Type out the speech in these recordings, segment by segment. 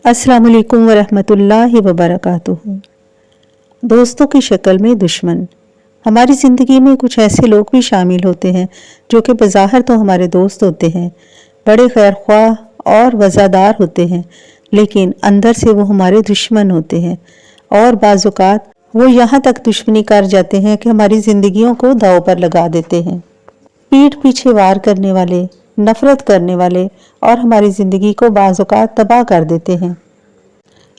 अस्सलाम वालेकुम वरहमतुल्लाहि वबरकातुहू। दोस्तों की शक्ल में दुश्मन। हमारी ज़िंदगी में कुछ ऐसे लोग भी शामिल होते हैं जो कि बज़ाहिर तो हमारे दोस्त होते हैं, बड़े खैरख्वाह और वज़ादार होते हैं, लेकिन अंदर से वो हमारे दुश्मन होते हैं और बाज़ औक़ात वो यहाँ तक दुश्मनी कर जाते हैं कि हमारी ज़िंदगियों को दांव पर लगा देते हैं। पीठ पीछे वार करने वाले, नफरत करने वाले और हमारी ज़िंदगी को बाज़ औक़ात तबाह कर देते हैं।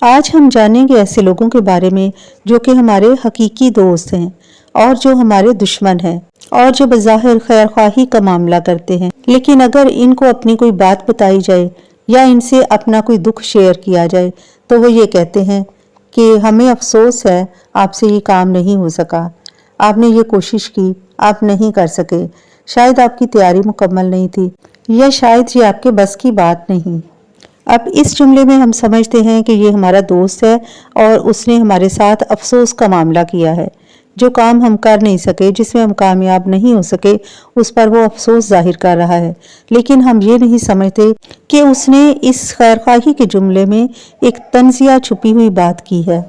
आज हम जानेंगे ऐसे लोगों के बारे में जो कि हमारे हकीकी दोस्त हैं और जो हमारे दुश्मन हैं और जो बज़ाहिर खैरख्वाही का मामला करते हैं, लेकिन अगर इनको अपनी कोई बात बताई जाए या इनसे अपना कोई दुख शेयर किया जाए तो वो ये कहते हैं कि हमें अफसोस है, आपसे ये काम नहीं हो सका, आपने ये कोशिश की, आप नहीं कर सके, शायद आपकी तैयारी मुकम्मल नहीं थी या शायद ये आपके बस की बात नहीं। अब इस जुमले में हम समझते हैं कि ये हमारा दोस्त है और उसने हमारे साथ अफसोस का मामला किया है। जो काम हम कर नहीं सके, जिसमें हम कामयाब नहीं हो सके, उस पर वो अफसोस जाहिर कर रहा है, लेकिन हम ये नहीं समझते कि उसने इस खैरख्वाही के जुमले में एक तंज़िया छुपी हुई बात की है।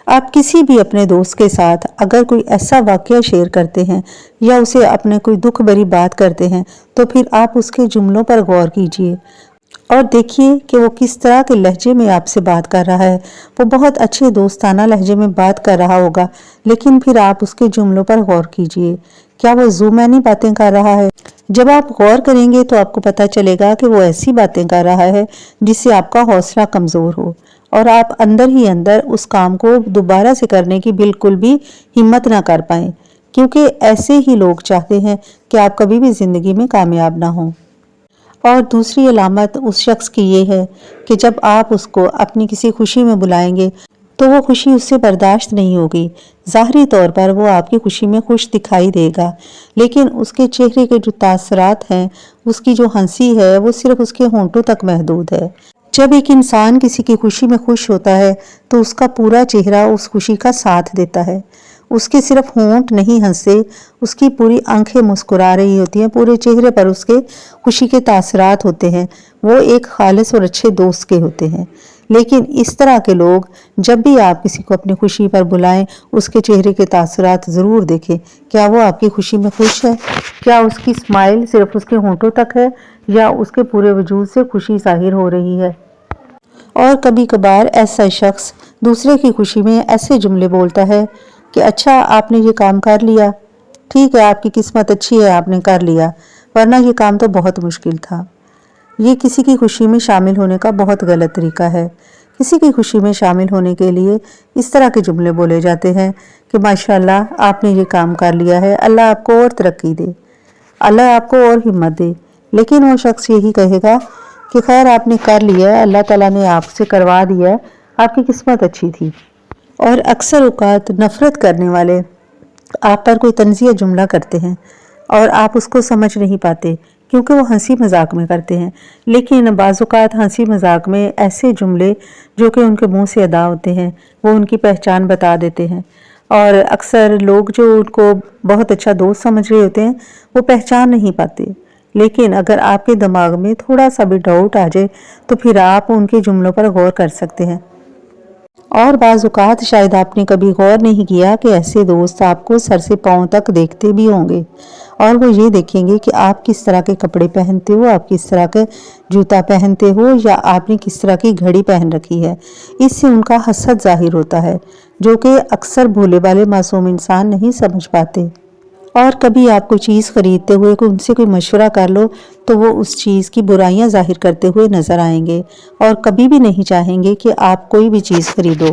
आप किसी भी अपने दोस्त के साथ अगर कोई ऐसा वाक़या शेयर करते हैं या उसे अपने कोई दुख भरी बात करते हैं तो फिर आप उसके जुमलों पर गौर कीजिए और देखिए कि वो किस तरह के लहजे में आपसे बात कर रहा है। वो बहुत अच्छे दोस्ताना लहजे में बात कर रहा होगा, लेकिन फिर आप उसके जुमलों पर गौर कीजिए, क्या वो ज़ुबानी बातें कर रहा है? जब आप गौर करेंगे तो आपको पता चलेगा कि वो ऐसी बातें कर रहा है जिससे आपका हौसला कमज़ोर हो और आप अंदर ही अंदर उस काम को दोबारा से करने की बिल्कुल भी हिम्मत ना कर पाएं, क्योंकि ऐसे ही लोग चाहते हैं कि आप कभी भी ज़िंदगी में कामयाब ना हों। और दूसरी अलामत उस शख्स की ये है कि जब आप उसको अपनी किसी खुशी में बुलाएंगे तो वो खुशी उससे बर्दाश्त नहीं होगी। ज़ाहरी तौर पर वो आपकी खुशी में खुश दिखाई देगा, लेकिन उसके चेहरे के जो तासरात हैं, उसकी जो हंसी है, वो सिर्फ उसके होंठों तक महदूद है। जब एक इंसान किसी की खुशी में खुश होता है तो उसका पूरा चेहरा उस खुशी का साथ देता है। उसके सिर्फ होंठ नहीं हंसते, उसकी पूरी आंखें मुस्कुरा रही होती हैं, पूरे चेहरे पर उसके खुशी के तासरात होते हैं। वो एक खालिस और अच्छे दोस्त के होते हैं। लेकिन इस तरह के लोग जब भी आप किसी को अपनी खुशी पर बुलाएं, उसके चेहरे के तासरात ज़रूर देखें। क्या वो आपकी खुशी में खुश है? क्या उसकी स्माइल सिर्फ उसके होंठों तक है या उसके पूरे वजूद से खुशी ज़ाहिर हो रही है? और कभी कभार ऐसा शख्स दूसरे की खुशी में ऐसे जुमले बोलता है कि अच्छा, आपने ये काम कर लिया, ठीक है, आपकी किस्मत अच्छी है, आपने कर लिया, वरना ये काम तो बहुत मुश्किल था। ये किसी की खुशी में शामिल होने का बहुत गलत तरीका है। किसी की खुशी में शामिल होने के लिए इस तरह के जुमले बोले जाते हैं कि माशाल्लाह, आपने ये काम कर लिया है, अल्लाह आपको और तरक्की दे, अल्लाह आपको और हिम्मत दे। लेकिन वो शख्स यही कहेगा कि खैर, आपने कर लिया है, अल्लाह ताला ने आपसे करवा दिया है, आपकी किस्मत अच्छी थी। और अक्सर औक़ात नफ़रत करने वाले आप पर कोई तंज़िया जुमला करते हैं और आप उसको समझ नहीं पाते क्योंकि वो हंसी मजाक में करते हैं, लेकिन बाज़ औक़ात हंसी मजाक में ऐसे जुमले जो कि उनके मुंह से अदा होते हैं वो उनकी पहचान बता देते हैं। और अक्सर लोग जो उनको बहुत अच्छा दोस्त समझ रहे होते हैं वो पहचान नहीं पाते, लेकिन अगर आपके दिमाग में थोड़ा सा भी डाउट आ जाए तो फिर आप उनके जुमलों पर गौर कर सकते हैं। और बाज़ औक़ात शायद आपने कभी गौर नहीं किया कि ऐसे दोस्त आपको सर से पाँव तक देखते भी होंगे और वो ये देखेंगे कि आप किस तरह के कपड़े पहनते हो, आप किस तरह के जूता पहनते हो या आपने किस तरह की घड़ी पहन रखी है। इससे उनका हसद ज़ाहिर होता है, जो कि अक्सर भोले भाले मासूम इंसान नहीं समझ पाते। और कभी आप कोई चीज़ खरीदते हुए उनसे कोई मशवरा कर लो तो वो उस चीज़ की बुराइयां ज़ाहिर करते हुए नज़र आएंगे और कभी भी नहीं चाहेंगे कि आप कोई भी चीज़ खरीदो।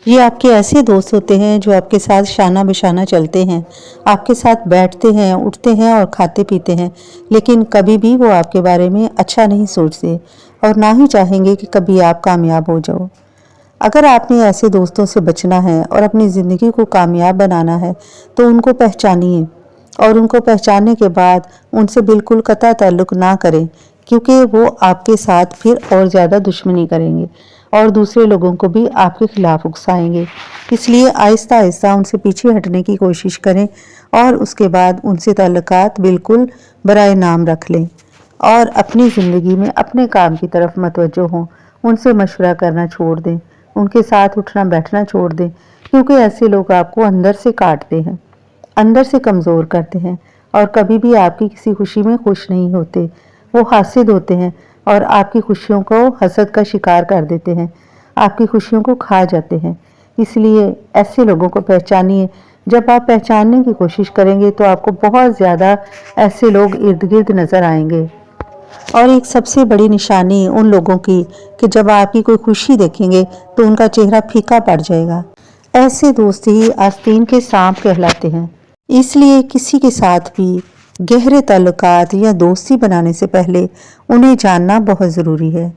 ये आपके ऐसे दोस्त होते हैं जो आपके साथ शाना बिशाना चलते हैं, आपके साथ बैठते हैं, उठते हैं और खाते पीते हैं, लेकिन कभी भी वो आपके बारे में अच्छा नहीं सोचते और ना ही चाहेंगे कि कभी आप कामयाब हो जाओ। अगर आपने ऐसे दोस्तों से बचना है और अपनी ज़िंदगी को कामयाब बनाना है तो उनको पहचानिए और उनको पहचानने के बाद उनसे बिल्कुल कतई ताल्लुक़ ना करें, क्योंकि वो आपके साथ फिर और ज़्यादा दुश्मनी करेंगे और दूसरे लोगों को भी आपके खिलाफ उकसाएंगे। इसलिए आहिस्ता आहिस्ता उनसे पीछे हटने की कोशिश करें और उसके बाद उनसे ताल्लुकात बिल्कुल बराए नाम रख लें और अपनी ज़िंदगी में अपने काम की तरफ मतवज्जो हों, उनसे मशवरा करना छोड़ दें, उनके साथ उठना बैठना छोड़ दें, क्योंकि ऐसे लोग आपको अंदर से काटते हैं, अंदर से कमज़ोर करते हैं और कभी भी आपकी किसी खुशी में खुश नहीं होते। वो हासिद होते हैं और आपकी खुशियों को हसद का शिकार कर देते हैं, आपकी खुशियों को खा जाते हैं। इसलिए ऐसे लोगों को पहचानिए। जब आप पहचानने की कोशिश करेंगे तो आपको बहुत ज़्यादा ऐसे लोग इर्द गिर्द नज़र आएंगे। और एक सबसे बड़ी निशानी उन लोगों की कि जब आपकी कोई खुशी देखेंगे तो उनका चेहरा फीका पड़ जाएगा। ऐसे दोस्त ही आस्तीन के सांप कहलाते हैं। इसलिए किसी के साथ भी गहरे ताल्लुकात या दोस्ती बनाने से पहले उन्हें जानना बहुत ज़रूरी है।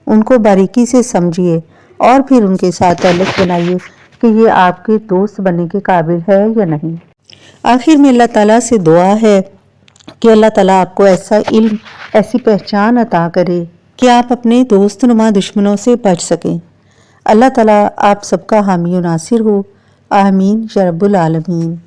उनको बारीकी से समझिए और फिर उनके साथ ताल्लुक बनाइए कि ये आपके दोस्त बनने के काबिल है या नहीं। आखिर में अल्लाह ताला से दुआ है कि अल्लाह ताला आपको ऐसा इल्म, ऐसी पहचान अता करे कि आप अपने दोस्त नुमा दुश्मनों से बच सकें। अल्लाह ताला आप सबका हामी व नासिर हो। आमीन या रब्बुल आलमीन।